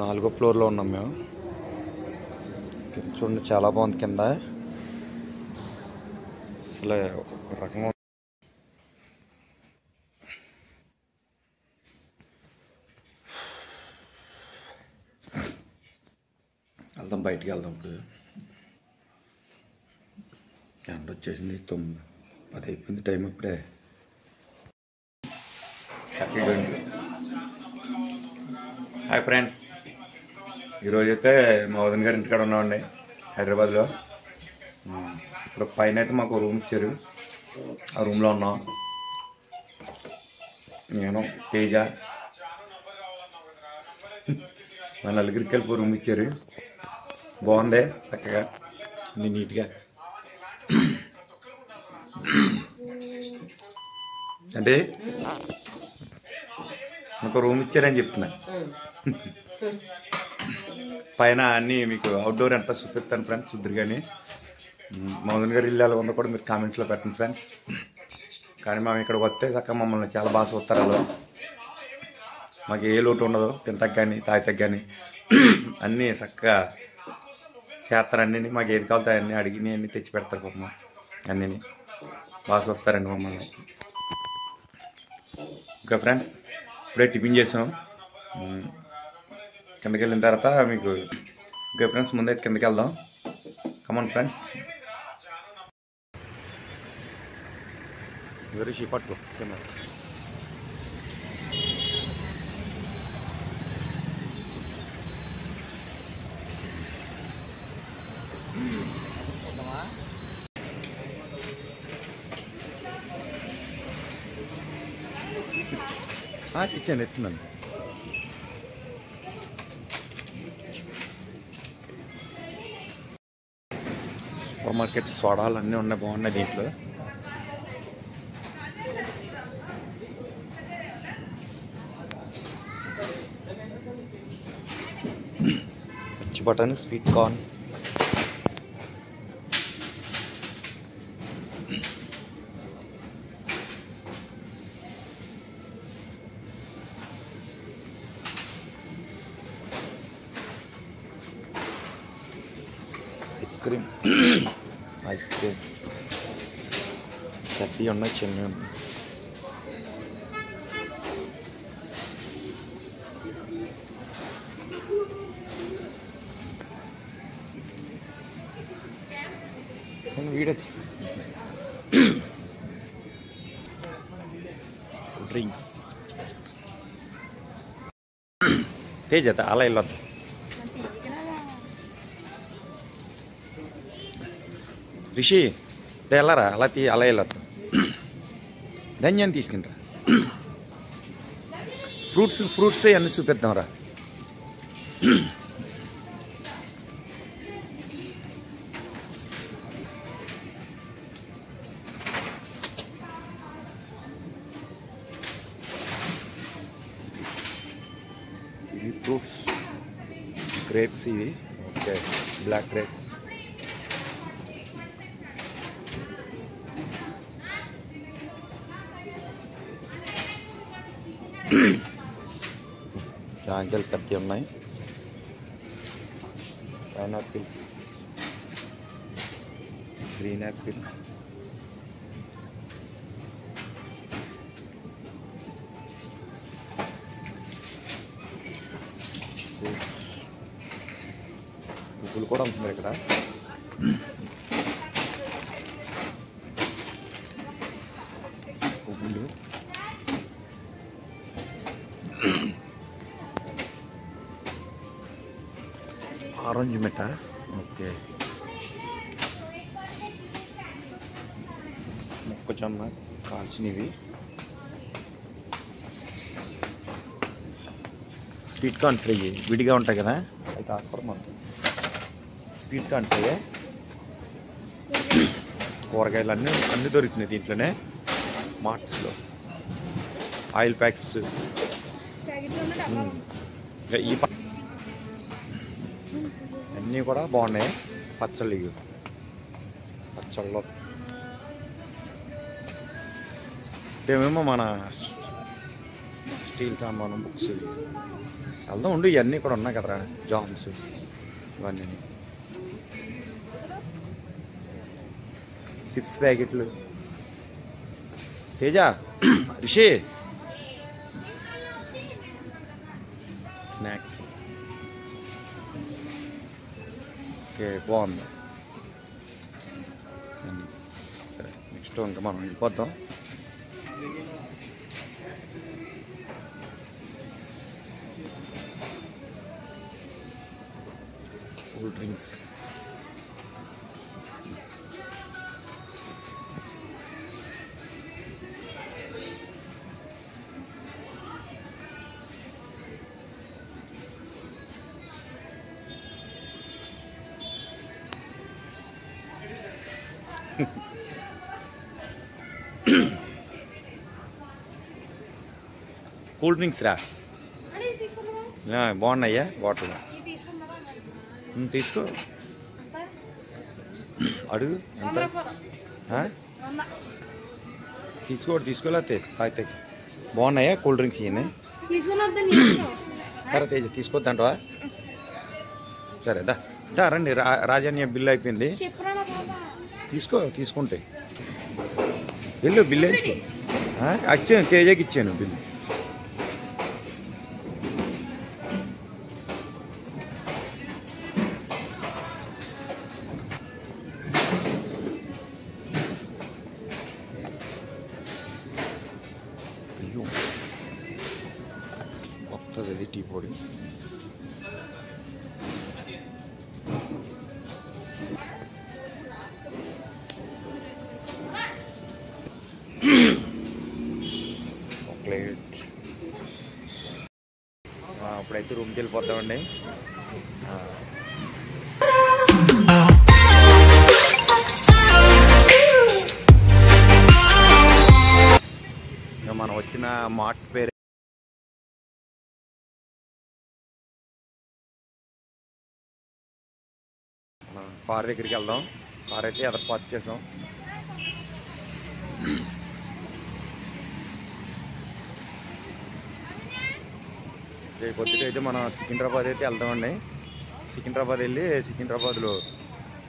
4వ ఫ్లోర్లో ఉన్నాం మేము. చూడండి చాలా బాగుంది కింద, అసలు ఒక రకంగా వెళ్దాం, బయటికి వెళ్దాం. ఇప్పుడు ఎండ వచ్చేసింది, 9:10 అయిపోయింది టైం. ఇప్పుడే హాయ్ ఫ్రెండ్స్, ఈరోజైతే మా వదిన గారి ఇంటికాడ ఉన్నామండి హైదరాబాద్లో. ఇప్పుడు పైన అయితే మాకు రూమ్ ఇచ్చారు, ఆ రూమ్లో ఉన్నాం. నేను తేజ మా నలుగురికి కలిపి రూమ్ ఇచ్చారు. బాగుంది, చక్కగా అన్ని నీట్గా. అంటే నాకు రూమ్ ఇచ్చారని చెప్తున్నా. పైన అన్నీ మీకు అవుట్డోర్ ఎంత చూపిస్తాను ఫ్రెండ్స్, చూద్దరు. కానీ మా వదిన గారి ఇల్లు ఎలా ఉందో కూడా మీరు కామెంట్స్లో పెట్టండి ఫ్రెండ్స్. కానీ మేము ఇక్కడికి వస్తే చక్కగా మమ్మల్ని చాలా బాగా చూస్తారు. వాళ్ళు మాకు ఏ లోటు ఉండదు, తింటాక కానీ తాగితకు కానీ అన్నీ చక్కగా చేస్తారు. అన్నీ మాకు ఏది కావాలితే అన్నీ అడిగి అన్నీ తెచ్చి పెడతారు. పాపం అన్నీ బాగా చూస్తారండి మమ్మల్ని. ఇంకా ఫ్రెండ్స్ ఇప్పుడే టిఫిన్ చేసాం. కిందకి వెళ్ళిన తర్వాత మీకు ఇంకా ఫ్రెండ్స్ ముందైతే కిందకి వెళ్దాం. Come on friends. రిషి పట్టు కింద. ఇచ్చాను, ఎత్తున్నాను. సూపర్ మార్కెట్ సోడాలు అన్నీ ఉన్నాయి, బాగున్నాయి దీంట్లో. పచ్చి బఠానీ, స్వీట్ కార్న్, ఐస్ క్రీమ్ పెద్దవి ఉన్నాయి, చిన్నవి ఉన్నాయి. వీడియో తీసు డ్రింక్స్. తేజత అలా వెళ్ళొద్దు. రిషి వెళ్ళరా, అలా అలా వెళ్ళొద్దు. ధన్యాన్ని తీసుకుంటా. ఫ్రూట్స్ అన్నీ చూపిద్దాం రా. ఇవి ఫ్రూట్స్, గ్రేప్స్ ఇవి. Okay, black grapes. జాంకాయలు కత్తి ఉన్నాయి, పైనాపిల్స్, గ్రీన్ యాపిల్, పువ్వులు కూడా అమ్ముతున్నారు ఇక్కడ. పువ్వులు, ఆరెంజ్ మిఠ. ఓకే, మొక్కజొన్న కాల్చినవి, స్వీట్ కార్న్స్ అయ్యి విడిగా ఉంటాయి కదా, అయితే ఆకుకూర మనం స్వీట్ కార్న్స్ అయ్యే. కూరగాయలు అన్నీ దొరుకుతున్నాయి దీంట్లోనే. మార్ట్స్లో ఆయిల్ ప్యాకెట్స్. ఈ అన్నీ కూడా బాగున్నాయి. పచ్చళ్ళు ఏమేమో మన స్టీల్ సామాను, బుక్స్. వెళ్దాం ఉండు, ఇవన్నీ కూడా ఉన్నాయి కదరా జామ్స్ ఇవన్నీ, చిప్స్ ప్యాకెట్లు. తేజ రిషి స్నాక్స్. ఓకే బాగుంది. సరే నెక్స్ట్ ఇంకా మనం వెళ్ళిపోతాం. Cool drinks. కూల్ డ్రింక్స్ రా బాగున్నాయ్యా బాటిల్ తీసుకో. అడుగు ఎంత తీసుకోలేతే తాగితే బాగున్నాయా కూల్ డ్రింక్స్ ఇవన్నీ? సరే తేజ తీసుకోద్దంటవా? సరే దా రండి. రాజన్య బిల్లు అయిపోయింది, తీసుకుంటే వెళ్ళు బిల్లు వేసుకో. వచ్చాను తేజకి ఇచ్చాను బిల్లు. అయ్యో కొత్తది టీ పొడి. చాక్లెట్. అప్పుడైతే రూమ్కి వెళ్ళిపోతామండి. మనం వచ్చిన మార్ట్ పేరు కార్ దగ్గరికి వెళ్దాం. కార్ అయితే ఎదర పార్క్ చేసాం. కొద్దిగా అయితే మనం సికింద్రాబాద్ అయితే వెళ్దామండి. సికింద్రాబాద్ వెళ్ళి సికింద్రాబాద్లో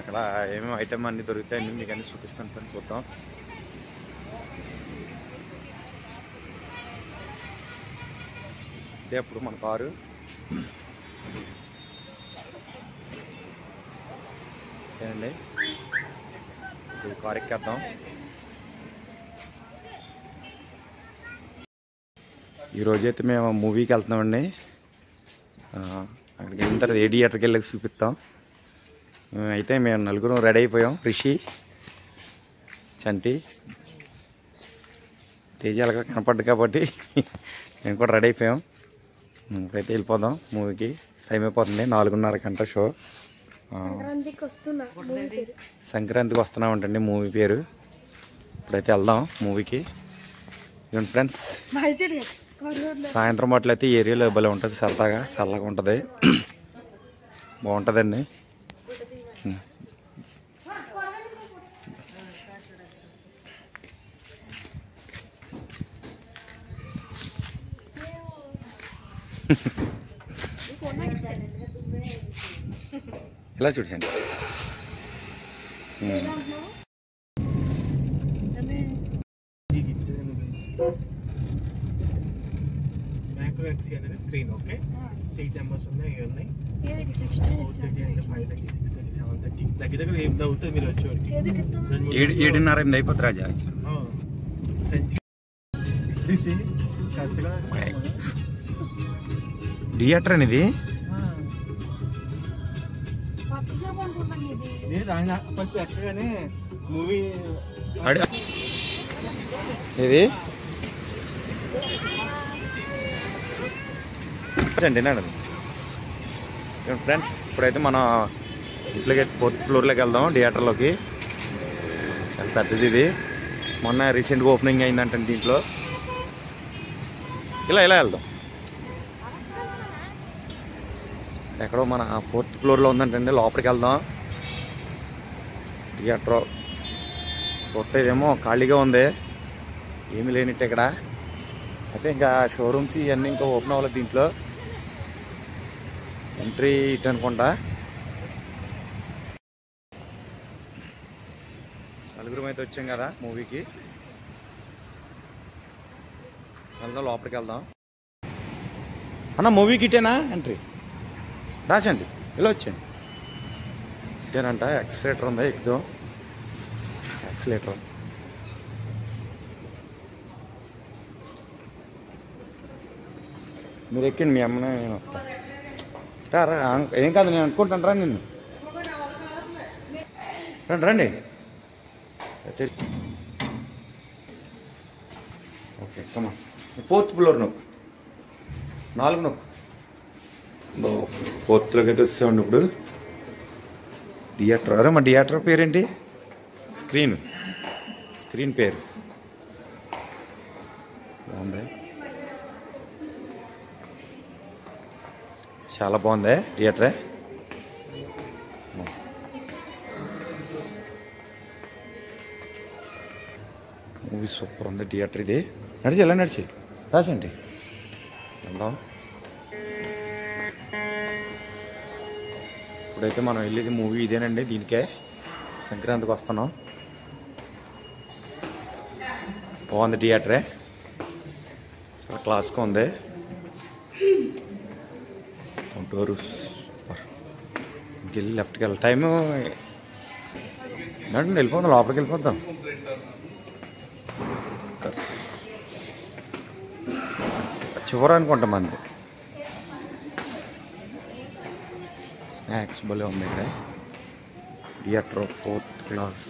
అక్కడ ఏమేమి ఐటమ్ అన్నీ దొరుకుతాయని మీకు అన్నీ చూపిస్తాను ఫ్రెండ్స్. చూద్దాం. ఇదే అప్పుడు మన కారు. ఏనండి ఇప్పుడు కారు ఎక్కేద్దాం. ఈరోజైతే మేము మూవీకి వెళ్తున్నామండి. అక్కడికి వెళ్ళిన తర్వాత ఏ థియేటర్కి వెళ్ళి చూపిస్తాం. అయితే మేము నలుగురం రెడీ అయిపోయాం. రిషి, చంటి, తేజాలుగా కనపడ్డు కాబట్టి మేము కూడా రెడీ అయిపోయాం. ఇప్పుడైతే వెళ్ళిపోదాం మూవీకి. టైం అయిపోతుంది, 4:30 గంట షో. సంక్రాంతికి వస్తున్నామంటండి మూవీ పేరు. ఇప్పుడైతే వెళ్దాం మూవీకి. ఇవ్వండి ఫ్రెండ్స్, సాయంత్రం పూటలు అయితే ఏరియాలో భలే ఉంటుంది, సరదాగా చల్లగా ఉంటుంది, బాగుంటుందండి. ఇలా చూడండి. Screen okay. సీట్ నెంబర్స్ ఉన్నాయి, ఇవి ఉన్నాయి. 4:30 అంటే 5:30, 6:30, 7:30 దగ్గర దగ్గర ఏం అవుతుంది మీరు వచ్చేవాడికి 7:30 అయిపోతుంది రాజా. థియేటర్ అనేది ఫస్ట్ ఎక్కగానే మూవీ ఇది అండి నాడు. ఫ్రెండ్స్ ఇప్పుడైతే మనం ఇంట్లోకి 4th ఫ్లోర్లోకి వెళ్దాం థియేటర్లోకి. చాలా పెద్దది ఇది, మొన్న రీసెంట్గా ఓపెనింగ్ అయిందంటే దీంట్లో. ఇలా వెళ్దాం. ఎక్కడో మన 4th ఫ్లోర్లో ఉందంటండి, లోపలికి వెళ్దాం. థియేటర్ చూస్తే ఇదేమో ఖాళీగా ఉంది, ఏమీ లేనిట్టు ఇక్కడ. అయితే ఇంకా షోరూమ్స్ ఇవన్నీ ఇంకా ఓపెన్ అవ్వలేదు దీంట్లో. ఎంట్రీ ఇటు అనుకుంటా. నలుగురం అయితే వచ్చాం కదా మూవీకి. వెళ్దాం, లోపలికి వెళ్దాం. అన్న మూవీకి ఇటేనా ఎంట్రీ? రాసండి, ఇలా వచ్చండి. ఇటేనంట. యాక్సిలేటర్ ఉందా, ఎక్కుదాం. యాక్సిలేటర్ మీరు ఎక్కండి, మీ అమ్మనే నేను వస్తా. రా ఏం కాదు, నేను అనుకుంటాను. రా నిన్ను రండి రండి. ఓకే కమా. 4th ఫ్లోర్ నొక్కు, 4 నొక్కు. 4th అయితే వస్తామండి ఇప్పుడు. థియేటర్. అరే మా థియేటర్ పేరేంటి? స్క్రీన్ పేరు బాగుంది, చాలా బాగుంది థియేటరే. మూవీ సూపర్ ఉంది థియేటర్ ఇది. నడిచి ఎలా నడిచి రాసండి, వెళ్దాం. ఇప్పుడైతే మనం వెళ్ళేది మూవీ ఇదేనండి. దీనికే సంక్రాంతికి వస్తున్నాం. బాగుంది థియేటరే, చాలా క్లాస్గా ఉంది. డోరు ఇంకెళ్ళి లెఫ్ట్కి వెళ్ళి టైము వెళ్ళిపోదాం, లోపలికి వెళ్ళిపోద్దాం. చివర అనుకుంటాం మంది. స్నాక్స్ భలే ఉంది ఇక్కడ. Theatre 4th class.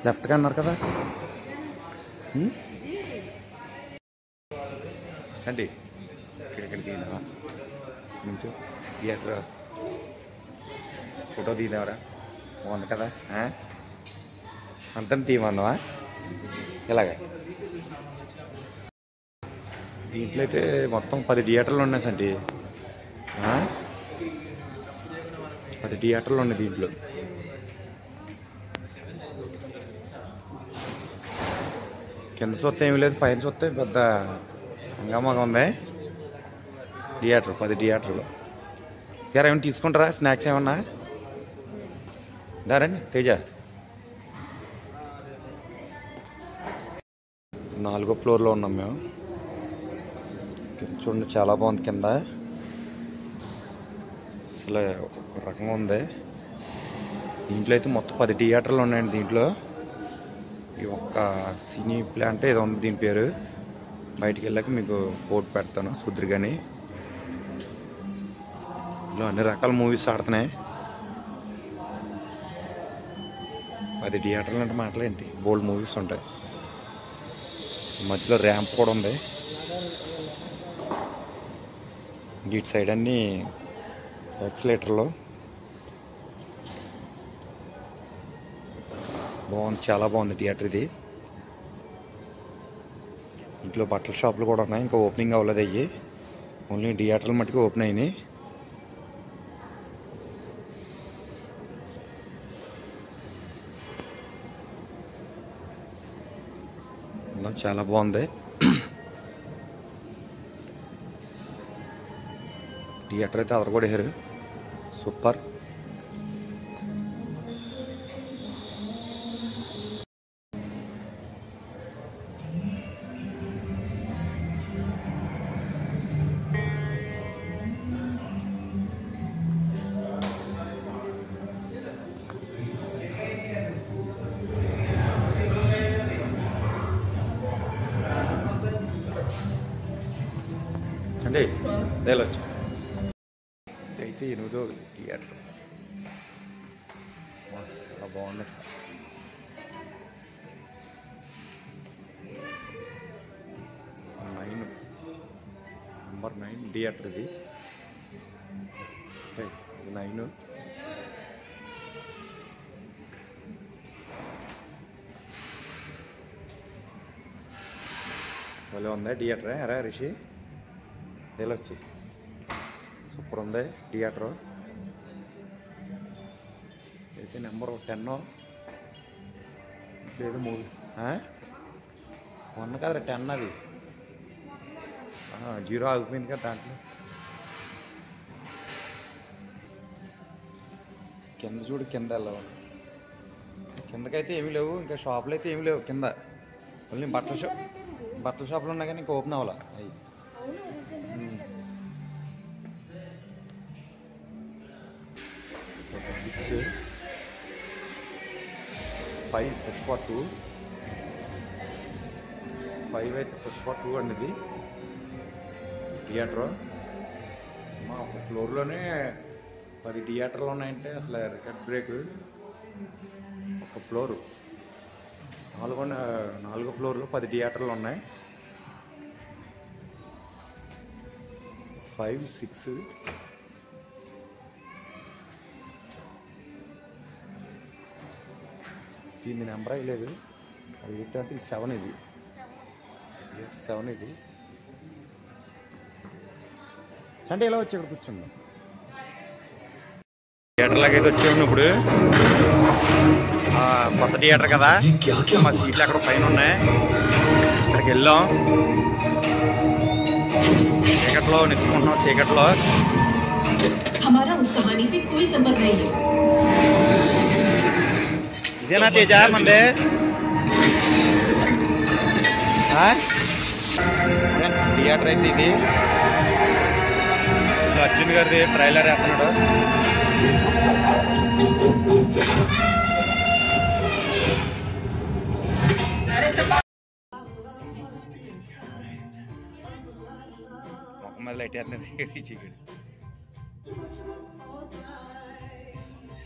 లెఫ్ట్గా అన్నారు కదా అండి. ఇక్కడికి తీద్దామా నుంచో? థియేటర్ ఫోటో తీద్దామరా? బాగుంది కదా. అంతా తీయమందామా? ఇలాగే దీంట్లో అయితే మొత్తం 10 థియేటర్లు ఉన్నాయి సంటి. 10 థియేటర్లు ఉన్నాయి దీంట్లో. కింద చూస్తే ఏమి లేదు, పైన చూస్తే పెద్ద హంగామాగా ఉంది. థియేటర్ 10 థియేటర్లు. గారు ఏమైనా తీసుకుంటారా? స్నాక్స్ ఏమన్నా దారండి. తేజ 4వ ఫ్లోర్లో ఉన్నాం మేము. చూడండి చాలా బాగుంది కింద. అసలు ఒక రకంగా ఉంది. దీంట్లో అయితే మొత్తం 10 థియేటర్లు ఉన్నాయండి. దీంట్లో ఈ ఒక్క సినీ ప్లాంట్ ఏదో ఉంది దీని పేరు. బయటికి వెళ్ళాక మీకు బోర్డు పెడతాను చూద్దరు. కానీ ఇందులో అన్ని రకాల మూవీస్ ఆడుతున్నాయి. 10 థియేటర్లు అంటే మాటలేంటి, బోల్డ్ మూవీస్ ఉంటాయి. మధ్యలో ర్యాంప్ కూడా ఉంది. ఇటు సైడ్ అన్నీ యాక్సిలేటర్లో బాగుంది, చాలా బాగుంది థియేటర్ ఇది. ఇంట్లో బట్టల షాపులు కూడా ఉన్నాయి, ఇంకా ఓపెనింగ్ అవ్వలేదు అయ్యి. ఓన్లీ థియేటర్లు మట్టుకు ఓపెన్ అయినాయి. చాలా బాగుంది థియేటర్ అయితే. అదర్ కూడా వేసారు, సూపర్. అండి వెళ్ళొచ్చు. అయితే 8వ థియేటర్ చాలా బాగుంది. నంబర్ 9 థియేటర్ ఇది. 9 భలే ఉంది థియేటరే. అరే రిషి వెళ్ళొచ్చి, సూపర్ ఉంది థియేటరు. అయితే నెంబర్ 10 లేదు మూవీ 1 కదా 10 అది 0 ఆగిపోయింది కదా దాంట్లో. కింద చూడు, కింద వెళ్ళవు. కిందకైతే ఏమీ లేవు, ఇంకా షాపులు అయితే ఏమీ లేవు కింద. ఓన్లీ బట్టల షాపులు ఉన్నాయి కానీ ఇంకా ఓపెన్ అవ్వాల అవి. 6 5 పుష్ప 2 5 అయితే పుష్ప 2 అండి. ఇది థియేటర్ మా ఒక ఫ్లోర్లోనే 10 థియేటర్లు ఉన్నాయంటే అసలు రికార్డ్ బ్రేక్. ఒక ఫ్లోరు 4 ఫ్లోర్లో 10 థియేటర్లు ఉన్నాయి. 5 6 దీని నెంబర్ అయ్యలేదు. 8 అంటే 7 ఇది 7 ఇది. అంటే ఎలా వచ్చి ఇక్కడ కూర్చుందాం. థియేటర్లోకి అయితే వచ్చాము ఇప్పుడు. కొత్త థియేటర్ కదా, మా సీట్లు అక్కడ పైన ఉన్నాయి. ఇక్కడికి వెళ్ళాం. చీకట్లో నెత్తుకుంటున్నాం. చీకట్లో ఇదేనా తేజ మందే ఫ్రెండ్స్? థియేటర్ అయితే ఇది. అర్జున్ గారిది ట్రైలర్ వేస్తున్నాడు. మొహమ్మద్ లైట్ చీకటి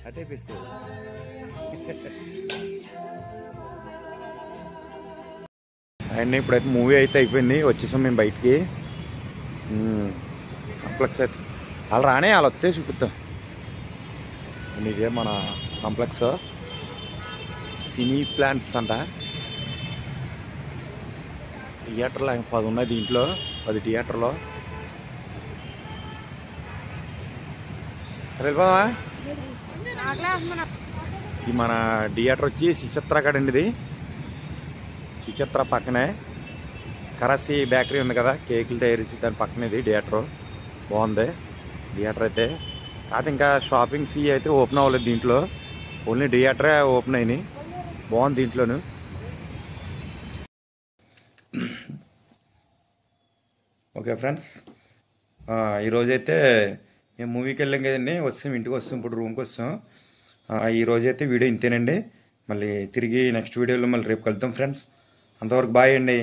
అటే తీసుకో. అండ్ ఇప్పుడైతే మూవీ అయితే అయిపోయింది. వచ్చేసాం మేము బయటికి. కాంప్లెక్స్ అయితే వాళ్ళు రానే వాళ్ళు వస్తే చూపిస్తా. ఇదే మన కాంప్లెక్స్ సినీ ప్లాంట్స్ అంట. థియేటర్లో 10 ఉన్నాయి దీంట్లో, 10 థియేటర్లో. వెళ్ళిపోవా? ఇది మన థియేటర్ వచ్చి శ్రీచిత్ర కాడండి. ఇది శ్రీచిత్ర పక్కనే కరాసి బేకరీ ఉంది కదా, కేకులు తయారీసి దాని పక్కనే ఇది థియేటర్. బాగుంది థియేటర్ అయితే. కాదు ఇంకా షాపింగ్స్ అయితే ఓపెన్ అవ్వలేదు దీంట్లో, ఓన్లీ థియేటరే ఓపెన్ అయినాయి. బాగుంది దీంట్లోను. ఓకే ఫ్రెండ్స్, ఈరోజైతే మేము మూవీకి వెళ్ళాం కదండి. వస్తాం ఇంటికి వస్తాం, ఇప్పుడు రూమ్కి వస్తాం. ఈరోజైతే వీడియో ఇంతేనండి. మళ్ళీ తిరిగి నెక్స్ట్ వీడియోలో మళ్ళీ రేపు కలుద్దాం ఫ్రెండ్స్. అంతవరకు బాయ్ అండి.